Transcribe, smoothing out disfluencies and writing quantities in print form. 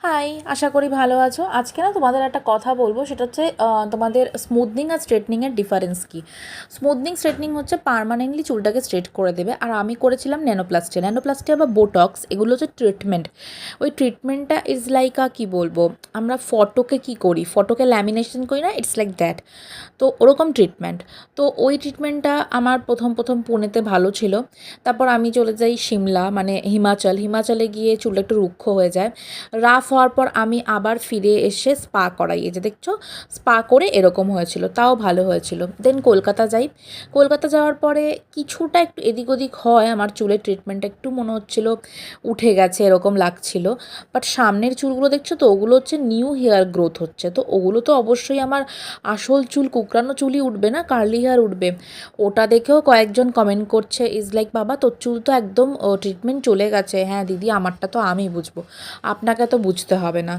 High, আশা করি ভালো আছো। আজকে না তোমাদের একটা কথা বলবো, সেটা হচ্ছে তোমাদের স্মুথনিং আর স্ট্রেটনিংয়ের ডিফারেন্স কী। স্মুথনিং স্ট্রেটনিং হচ্ছে পার্মানেন্টলি চুলটাকে স্ট্রেট করে দেবে, আর আমি করেছিলাম ন্যানোপ্লাস্টি। ন্যানোপ্লাস্টি আবার বোটক্স, এগুলো হচ্ছে ট্রিটমেন্ট। ওই ট্রিটমেন্টটা ইজ লাইক কী বলবো, আমরা ফটোকে কী করি, ফটোকে ল্যামিনেশন করি না, ইটস লাইক দ্যাট। তো ওরকম ট্রিটমেন্ট। তো ওই ট্রিটমেন্টটা আমার প্রথম প্রথম পুনেতে ভালো ছিল। তারপর আমি চলে যাই সিমলা, মানে হিমাচলে গিয়ে চুলটা একটু রুক্ষ হয়ে যায়। রাফ হওয়ার পর আমি আবার ফিরে এসে স্পা করাই, এই যে দেখছো, স্পা করে এরকম হয়েছিল, তাও ভালো হয়েছিল। দেন কলকাতা যাই। কলকাতা যাওয়ার পরে কিছুটা একটু এদিক ওদিক হয়, আমার চুলের ট্রিটমেন্টটা একটু মনে হচ্ছিল উঠে গেছে এরকম লাগছিল। বাট সামনের চুলগুলো দেখছো তো, ওগুলো হচ্ছে নিউ হেয়ার গ্রোথ হচ্ছে, তো ওগুলো তো অবশ্যই আমার আসল চুল, কুকরানো চুলই উঠবে না, কার্লি হেয়ার উঠবে। ওটা দেখেও কয়েকজন কমেন্ট করছে, ইজ লাইক বাবা তোর চুল তো একদম ট্রিটমেন্ট চলে গেছে। হ্যাঁ দিদি, আমারটা তো আমি বুঝবো, আপনাকে তো বুঝতে হবে না।